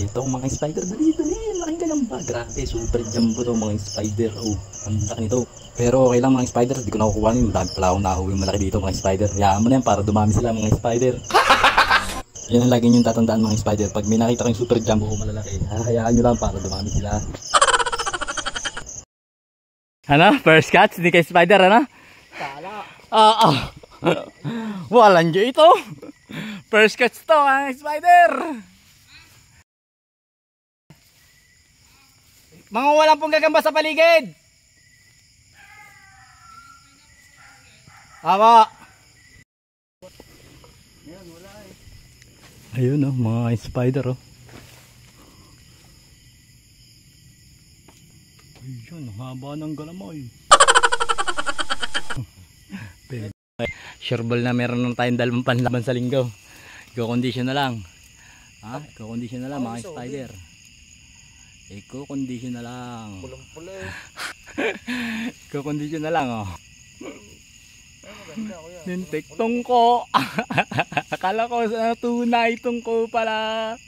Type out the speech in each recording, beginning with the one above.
Ito mga spider, dali, laking galamba. Grabe, super jumbo to mga spider. Oh, ang laki nito. Pero okay lang mga spider, hindi ko nakukuha nyo. Dahil pala akong nahuwi malaki dito mga spider. Hayaan mo na yan para dumami sila mga spider. Yan ang lagi nyo tatandaan mga spider. Pag may nakita kayong super jumbo o malalaki, hayaan nyo lang para dumami sila. Ano? First catch? Hindi kay spider, ano? Kala. Walang dyo ito. First catch to mga spider. Mga walang pong gagamba sa paligid. Tama. Ayun oh, mga spider oh. Ayun, haba ng galamay. Sureball na meron ng tayong dalawang panlaban sa linggo. Iko-condition na lang. Ha? Iko-condition na lang mga spider. Iko-condition na lang. Pulang-pula eh. Iko-condition na lang oh. Maganda ko yan. Nintik tungko. Akala ko sa tunay tungko pala.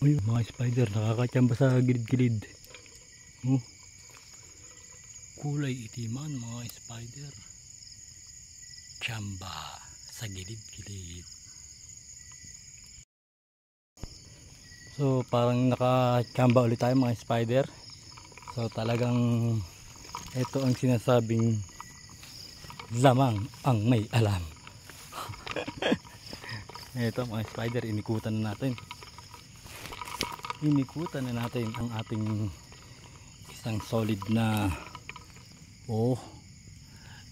Uy, mga spider nakakachamba sa gilid-gilid. Oh. Kulay itiman mga spider. Chamba sa gilid-gilid. So parang nakachamba ulit tayo mga spider. So talagang ito ang sinasabing lamang ang may alam. Ito mga spider, inikutan na natin. Inikutan na natin ang ating isang solid na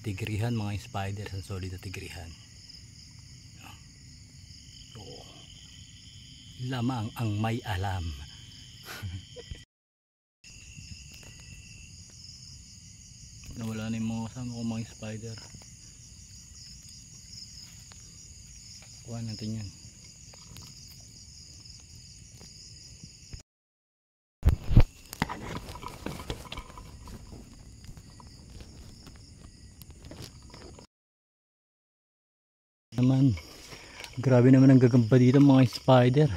tigrihan mga spider, isang solid na tigrihan. Lamang ang may alam. Nawala na yung mga kasama ko mga spider. Kuha natin yan. Naman, grabe naman ang gagamba dito mga spider.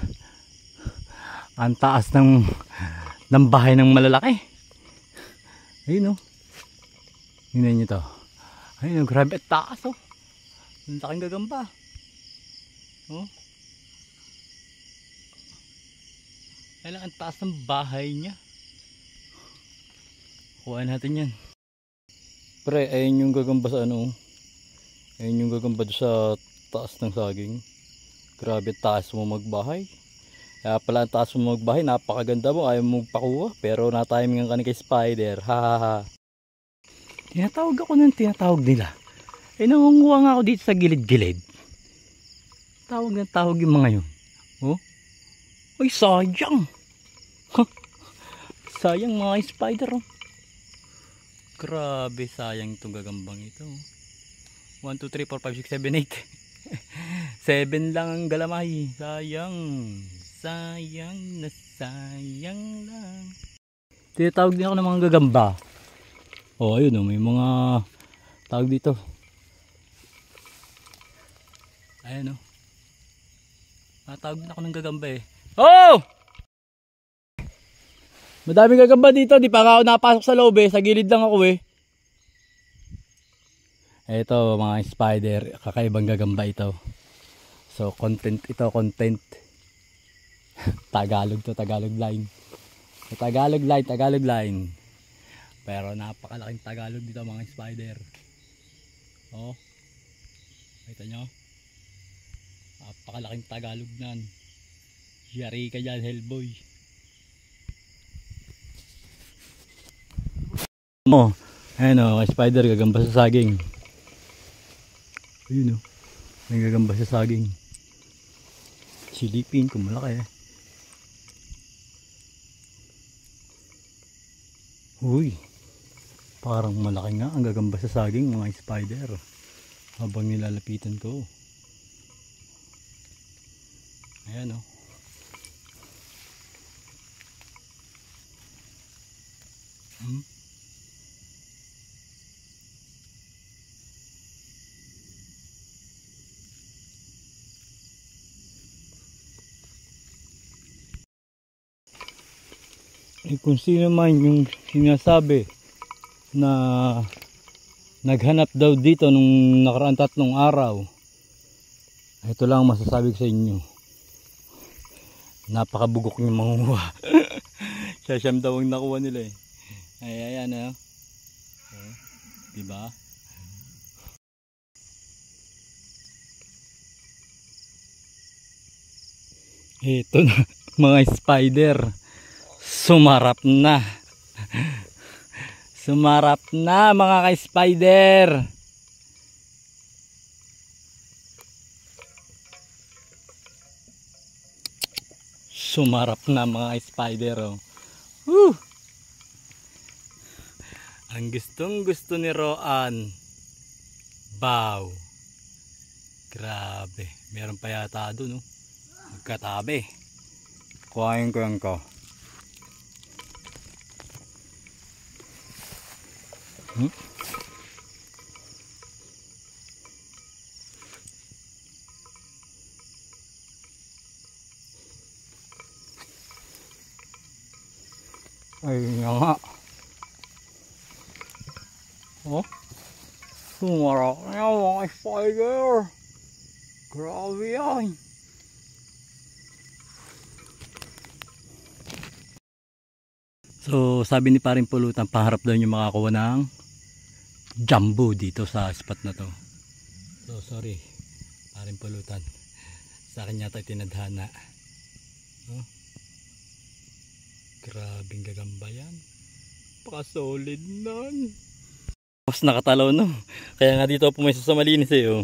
Ang taas ng bahay ng malalaki. Ayun oh. Tingnan nyo to. Ayun oh, grabe at taas oh. Ang laking gagamba. Oh. Ayun ang taas ng bahay niya. Kuha natin yan. Pre, ayun yung gagamba sa ano. Ayun yung gagamba sa taas ng saging. Grabe taas mo magbahay. Kaya pala ang taas mo magbahay, napakaganda mo, ayaw mo magpakuha. Pero na-timing ka ni kay spider. Hahaha. Tinatawag ako ng tinatawag nila. Eh nangunguha nga ako dito sa gilid-gilid. Tawag ng tawag yung mga yun. Oh? Ay sayang. Sayang mga spider oh. Grabe sayang itong gagambang ito. 1, 2, 3, 4, 5, 6, 7, 8 7 lang ang galamay. Sayang. Sayang na sayang lang. Tinatawag din ako ng mga gagamba. Oh ayun oh, may mga tawag dito. Ayan oh. Tawag din ako ng gagamba eh. Oh! Madaming gagamba dito. Di pa ako napasok sa loob eh. Sa gilid lang ako eh. Ito mga spider, kakaibang gagamba ito. So content ito, content. Tagalog to, Tagalog line. Tagalog line. Pero napakalaking Tagalog dito mga spider. Oh. Kita nyo? Napakalaking Tagalog nan. Yari ka dyan, Hellboy. Oh, ayan o, spider gagamba sa saging. Ayun o, may gagamba sa saging. Silipin kung malaki eh. Uy, parang malaki nga ang gagamba sa saging mga spider. Habang nilalapitan ko. Ayan o. kung sino man yung sinasabi na naghanap daw dito nung nakaraang 3 araw, ito lang masasabi ko sa inyo, napakabugok yung manguha. Siyam daw ang nakuha nila eh. Ayan eh. Diba? Ito na mga spider, sumarap na. Sumarap na mga ka-spider. Sumarap na mga spider oh. Woo! Ang gustong gusto ni Roan. Bow. Grabe. Meron pa yata doon no. Magkatabi. Kuhain ko yan ko. Ayun nga. Oh. Sumarap na mga spider. Grabe yan. So sabi ni Paring Pulutan, paharap daw yung makakuha ng jumbo dito sa spot na to. So sorry Paring Pulutan, sa akin yata tinadhana. Oh. Grabing gagamba yan. Paka-solid nun. Tapos nakatalaw no. Kaya nga dito pumesto sa malinis eh oh.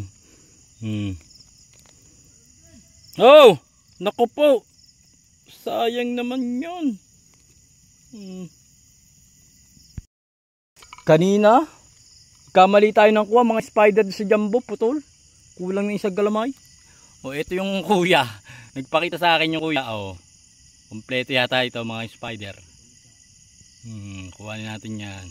Oh! Naku po! Sayang naman yun. Kanina kamali tayo ng kuha mga spider sa jumbo putol. Kulang ng isang galamay. O ito yung kuya. Nagpakita sa akin yung kuya. O kompleto yata ito mga spider. Kuhanin natin yan.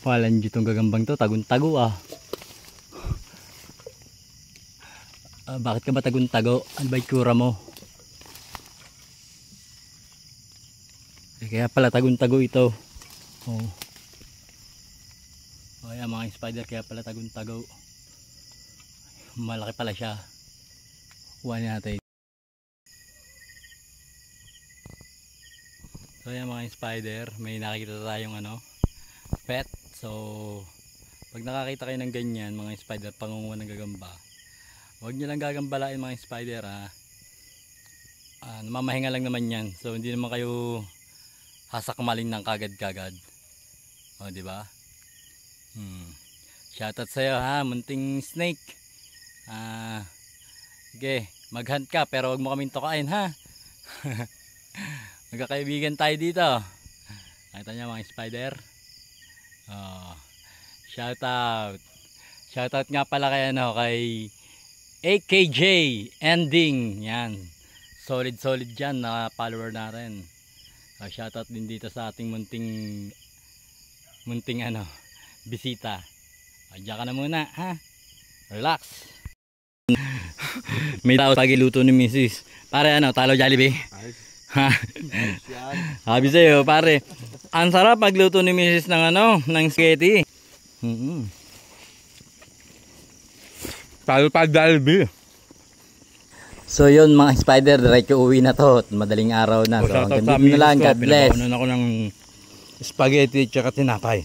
Walang ditong gagambang to. Tagun-tago ah. Bakit ka ba tagun-tago? Ano ba ikura mo? Kaya pala tagun-tago ito. Oh. Ayan mga spider, kaya pala tagun-tago. Malaki pala siya. Kuhanin natin. So ayan mga spider, may nakikita tayong pet. So pag nakakita kayo ng ganyan mga spider, pangunguha ng gagamba, huwag nyo lang gagambalain mga spider ha. Namamahinga lang naman yan. So hindi naman kayo hasakmalin ng kagad-kagad. O diba? Shoutout sa'yo ha, munting snake. Sige, mag-hunt ka pero huwag mo kaming tukain ha. Magkakaibigan tayo dito. Nakita niyo mga spider? Shoutout. Shoutout nga pala kay kay AKJ Ending. Yan. Solid dyan na follower natin. Shoutout din dito sa ating munting bisita. Diyan ka na muna ha. Relax. May tao pagiluto ni Mrs. Pare talo Jollibee. Ha. Sabi sa'yo pare, ang sarap magluto ni Mrs. ng spaghetti. Talo pa Jollibee. So yun mga spider, diretso uwi na to. Madaling araw na. So hanggang dito na lang. God bless. Pinabaunan ako ng spaghetti at saka tinapay.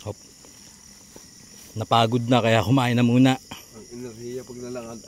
Hop. Napagod na kaya kumain na muna. Ang enerhiya pag nalakad.